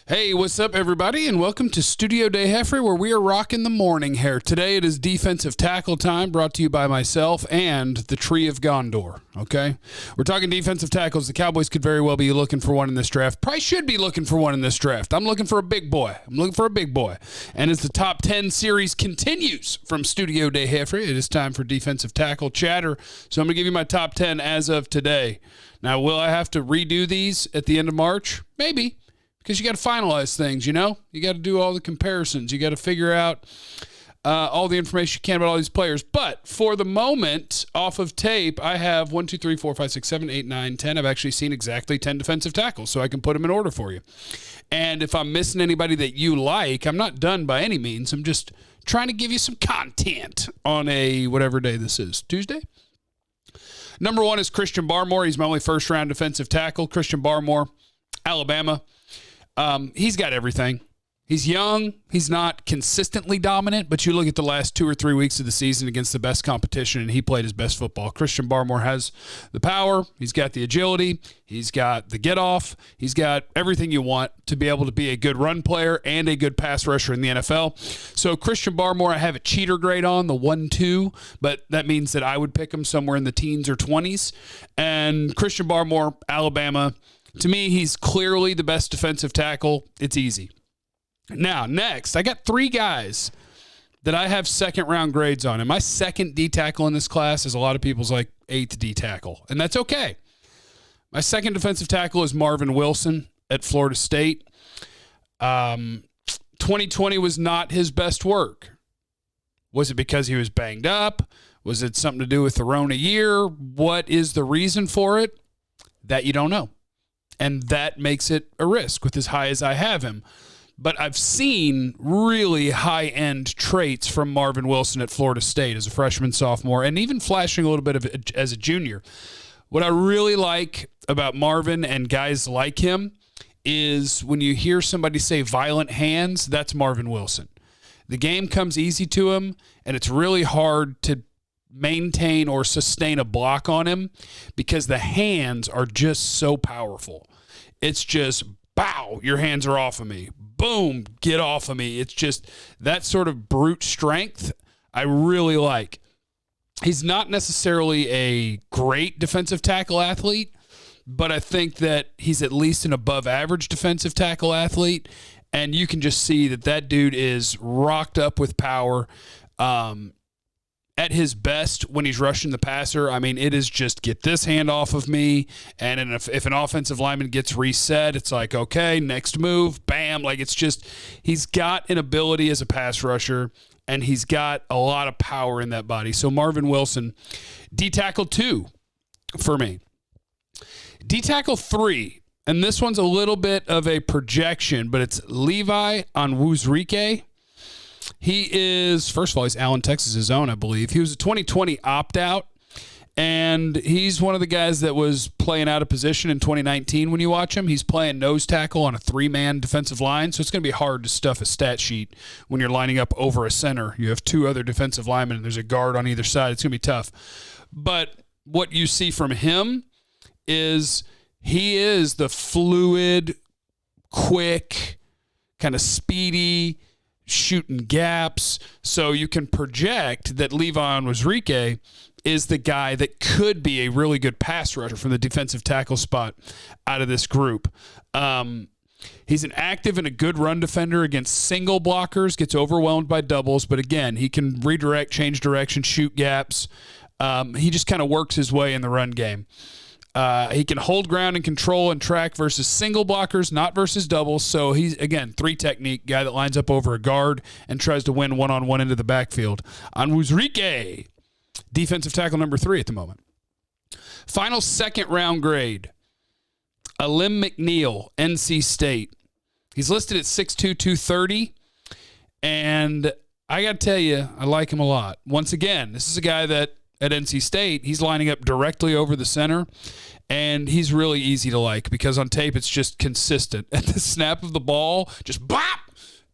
Hey, what's up, everybody, and welcome to Studio Day Heffrey, where we are rocking the morning hair. Today it is defensive tackle time, brought to you by myself and the Tree of Gondor, okay? We're talking defensive tackles. The Cowboys could very well be looking for one in this draft. Probably should be looking for one in this draft. I'm looking for a big boy. And as the Top 10 series continues from Studio Day Heffrey, it is time for defensive tackle chatter. So I'm going to give you my top 10 as of today. Now, will I have to redo these at the end of March? Maybe. Because you got to finalize things, you know? You got to do all the comparisons. You got to figure out all the information you can about all these players. But for the moment, off of tape, I have 1, 2, 3, 4, 5, 6, 7, 8, 9, 10. I've actually seen exactly 10 defensive tackles, so I can put them in order for you. And if I'm missing anybody that you like, I'm not done by any means. I'm just trying to give you some content on a whatever day this is. Tuesday? Number 1 is Christian Barmore. He's my only first-round defensive tackle. Christian Barmore, Alabama. He's got everything. He's young. He's not consistently dominant, but you look at the last 2 or 3 weeks of the season against the best competition, and he played his best football. Christian Barmore has the power. He's got the agility. He's got the get-off. He's got everything you want to be able to be a good run player and a good pass rusher in the NFL. So Christian Barmore, I have a cheater grade on, the 1-2, but that means that I would pick him somewhere in the teens or 20s. And Christian Barmore, Alabama, to me, he's clearly the best defensive tackle. It's easy. Now, next, I got 3 guys that I have second-round grades on. And my second D tackle in this class is a lot of people's like 8th D tackle, and that's okay. My second defensive tackle is Marvin Wilson at Florida State. 2020 was not his best work. Was it because he was banged up? Was it something to do with the Rona year? What is the reason for it? That you don't know. And that makes it a risk with as high as I have him. But I've seen really high-end traits from Marvin Wilson at Florida State as a freshman, sophomore, and even flashing a little bit of it as a junior. What I really like about Marvin and guys like him is when you hear somebody say violent hands, that's Marvin Wilson. The game comes easy to him, and it's really hard to maintain or sustain a block on him because the hands are just so powerful. It's just, bow, your hands are off of me. Boom, get off of me. It's just that sort of brute strength I really like. He's not necessarily a great defensive tackle athlete, but I think that he's at least an above average defensive tackle athlete, and you can just see that that dude is rocked up with power. At his best when he's rushing the passer, I mean, it is just get this hand off of me. And if an offensive lineman gets reset, it's like, okay, next move, bam. Like, it's just, he's got an ability as a pass rusher, and he's got a lot of power in that body. So Marvin Wilson, D-tackle 2 for me. D-tackle 3, and this one's a little bit of a projection, but it's Levi Rike. He is, first of all, he's Allen, Texas' own, I believe. He was a 2020 opt-out, and he's one of the guys that was playing out of position in 2019 when you watch him. He's playing nose tackle on a 3-man defensive line, so it's going to be hard to stuff a stat sheet when you're lining up over a center. You have 2 other defensive linemen, and there's a guard on either side. It's going to be tough. But what you see from him is he is the fluid, quick, kind of speedy, shooting gaps, so you can project that Levi Rike is the guy that could be a really good pass rusher from the defensive tackle spot out of this group. He's an active and a good run defender against single blockers, gets overwhelmed by doubles, but again, he can redirect, change direction, shoot gaps. He just kind of works his way in the run game. He can hold ground and control and track versus single blockers, not versus doubles. So he's, again, 3 technique, guy that lines up over a guard and tries to win one-on-one into the backfield. Rike, defensive tackle number 3 at the moment. Final second-round grade, Alim McNeal, NC State. He's listed at 6'2", 230, and I got to tell you, I like him a lot. Once again, this is a guy that at NC State, he's lining up directly over the center, and he's really easy to like because on tape it's just consistent. At the snap of the ball, just bop,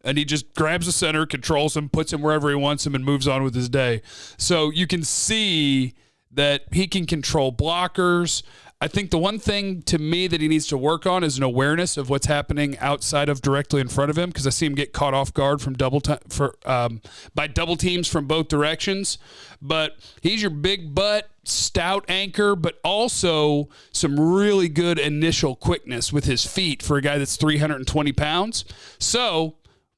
and he just grabs the center, controls him, puts him wherever he wants him, and moves on with his day. So you can see that he can control blockers. I think the one thing to me that he needs to work on is an awareness of what's happening outside of directly in front of him, because I see him get caught off guard from by double teams from both directions. But he's your big butt, stout anchor, but also some really good initial quickness with his feet for a guy that's 320 pounds. So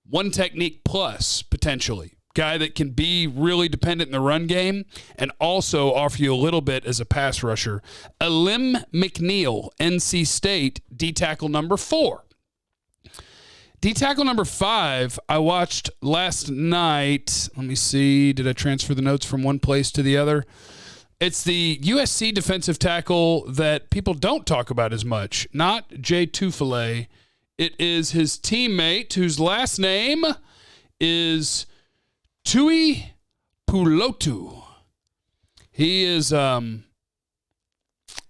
one technique plus, potentially. Guy that can be really dependent in the run game and also offer you a little bit as a pass rusher. Alim McNeal, NC State, D-tackle number 4. D-tackle number 5, I watched last night. Let me see. Did I transfer the notes from one place to the other? It's the USC defensive tackle that people don't talk about as much. Not Tufa. It is his teammate whose last name is Tuipulotu. He is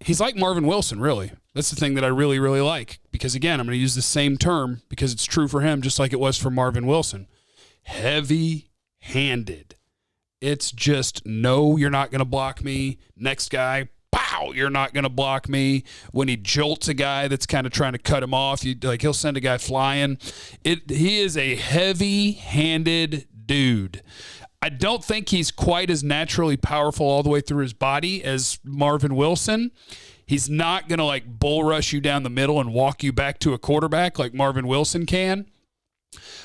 he's like Marvin Wilson, really. That's the thing that I really, really like. Because, again, I'm going to use the same term because it's true for him just like it was for Marvin Wilson. Heavy-handed. It's just, no, you're not going to block me. Next guy, pow, you're not going to block me. When he jolts a guy that's kind of trying to cut him off, he'll send a guy flying. He is a heavy-handed dude. I don't think he's quite as naturally powerful all the way through his body as Marvin Wilson. He's not going to bull rush you down the middle and walk you back to a quarterback like Marvin Wilson can.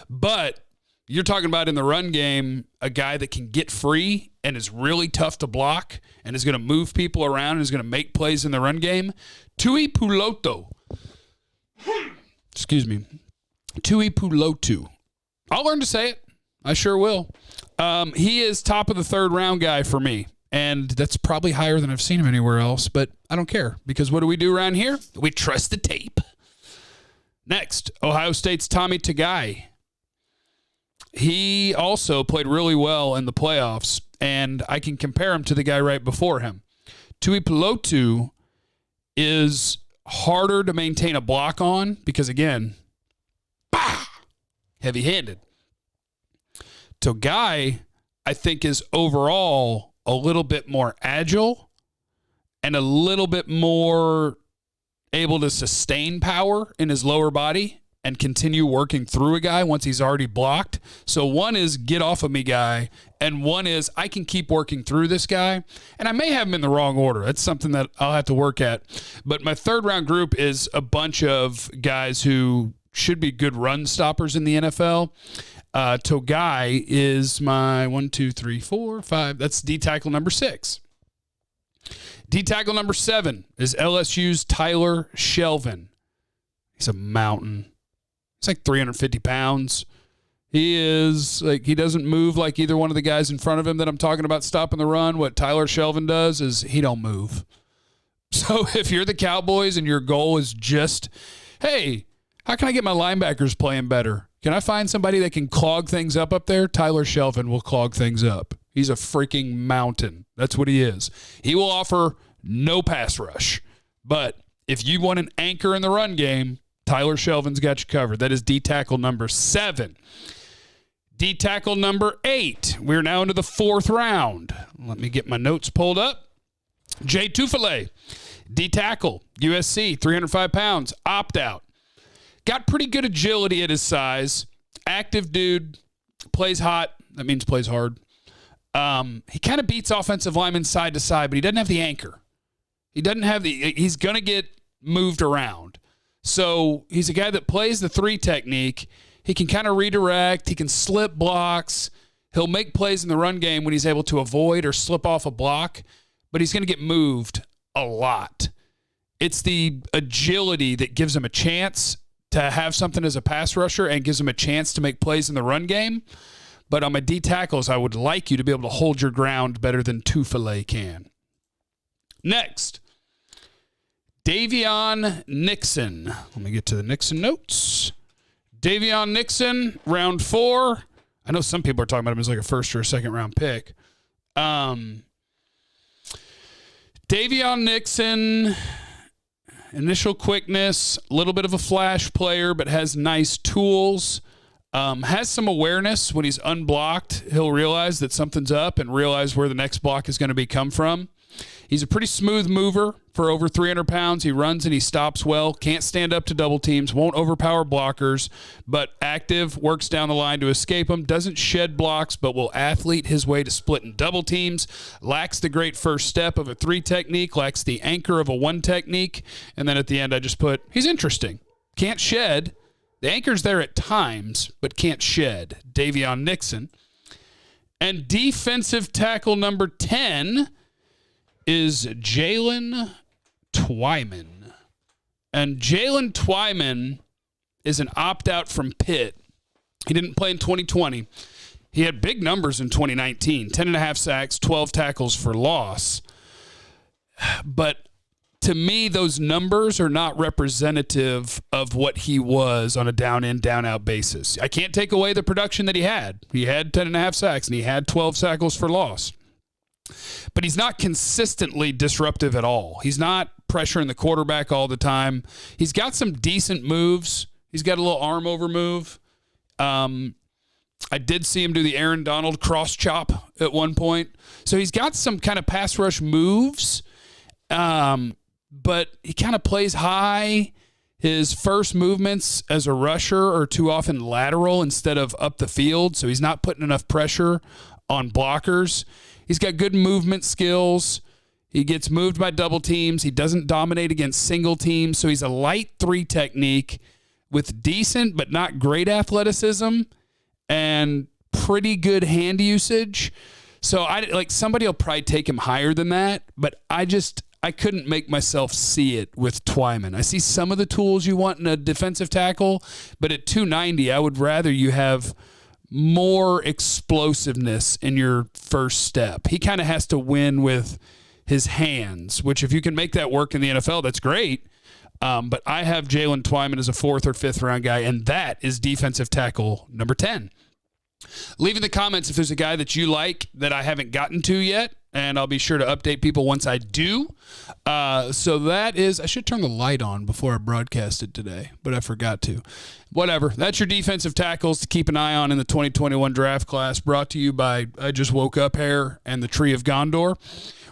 But you're talking about in the run game, a guy that can get free and is really tough to block and is going to move people around and is going to make plays in the run game. Tuipulotu. Excuse me. Tuipulotu. I'll learn to say it. I sure will. He is top of the third round guy for me. And that's probably higher than I've seen him anywhere else. But I don't care. Because what do we do around here? We trust the tape. Next, Ohio State's Tommy Tagai. He also played really well in the playoffs. And I can compare him to the guy right before him. Tuipulotu is harder to maintain a block on. Because, again, heavy-handed. Tagai, I think, is overall a little bit more agile and a little bit more able to sustain power in his lower body and continue working through a guy once he's already blocked. So one is get off of me guy, and one is I can keep working through this guy. And I may have him in the wrong order. That's something that I'll have to work at. But my third round group is a bunch of guys who should be good run stoppers in the NFL. Tagai is my 1, 2, 3, 4, 5. That's D-tackle number 6. D-tackle number 7 is LSU's Tyler Shelvin. He's a mountain. He's like 350 pounds. He doesn't move like either one of the guys in front of him that I'm talking about stopping the run. What Tyler Shelvin does is he don't move. So if you're the Cowboys and your goal is just, hey, how can I get my linebackers playing better? Can I find somebody that can clog things up there? Tyler Shelvin will clog things up. He's a freaking mountain. That's what he is. He will offer no pass rush. But if you want an anchor in the run game, Tyler Shelvin's got you covered. That is D-tackle number 7. D-tackle number 8. We're now into the 4th round. Let me get my notes pulled up. Tufa, D-tackle, USC, 305 pounds, opt-out. Got pretty good agility at his size. Active dude. Plays hot. That means plays hard. He kind of beats offensive linemen side to side, but he doesn't have the anchor. He's going to get moved around. So he's a guy that plays the 3 technique. He can kind of redirect. He can slip blocks. He'll make plays in the run game when he's able to avoid or slip off a block, but he's going to get moved a lot. It's the agility that gives him a chance to have something as a pass rusher and gives him a chance to make plays in the run game. But on my D tackles, I would like you to be able to hold your ground better than Tufa can. Next, Davion Nixon. Let me get to the Nixon notes. Davion Nixon, round 4. I know some people are talking about him as like a first or a second round pick. Davion Nixon, initial quickness, a little bit of a flash player, but has nice tools. Has some awareness when he's unblocked. He'll realize that something's up and realize where the next block is going to come from. He's a pretty smooth mover for over 300 pounds. He runs and he stops well. Can't stand up to double teams. Won't overpower blockers, but active, works down the line to escape them. Doesn't shed blocks, but will athlete his way to splitting double teams. Lacks the great first step of a 3 technique. Lacks the anchor of a 1 technique. And then at the end, I just put, he's interesting. Can't shed. The anchor's there at times, but can't shed. Davion Nixon. And defensive tackle number 10 is Jalen Twyman. And Jalen Twyman is an opt-out from Pitt. He didn't play in 2020. He had big numbers in 2019, 10.5 sacks, 12 tackles for loss. But to me, those numbers are not representative of what he was on a down-in, down-out basis. I can't take away the production that he had. He had 10.5 sacks, and he had 12 tackles for loss. But he's not consistently disruptive at all. He's not pressuring the quarterback all the time. He's got some decent moves. He's got a little arm over move. I did see him do the Aaron Donald cross chop at one point. So he's got some kind of pass rush moves, but he kind of plays high. His first movements as a rusher are too often lateral instead of up the field, so he's not putting enough pressure on blockers. He's got good movement skills. He gets moved by double teams. He doesn't dominate against single teams. So he's a light 3 technique with decent but not great athleticism and pretty good hand usage. So somebody will probably take him higher than that, but I couldn't make myself see it with Twyman. I see some of the tools you want in a defensive tackle, but at 290, I would rather you have more explosiveness in your first step. He kind of has to win with his hands, which if you can make that work in the NFL, that's great. But I have Jalen Twyman as a 4th or 5th round guy, and that is defensive tackle number 10. Leave in the comments if there's a guy that you like that I haven't gotten to yet, and I'll be sure to update people once I do. So that is, I should turn the light on before I broadcasted today, but I forgot to. Whatever. That's your defensive tackles to keep an eye on in the 2021 draft class, brought to you by I Just Woke Up Hair and the Tree of Gondor.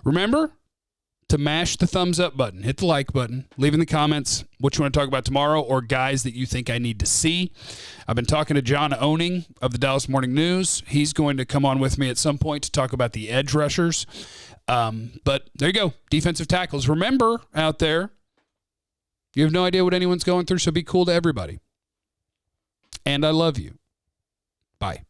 Remember to mash the thumbs up button, hit the like button, leave in the comments what you want to talk about tomorrow or guys that you think I need to see. I've been talking to John Owning of the Dallas Morning News. He's going to come on with me at some point to talk about the edge rushers. But there you go, defensive tackles. Remember out there, you have no idea what anyone's going through, so be cool to everybody. And I love you. Bye.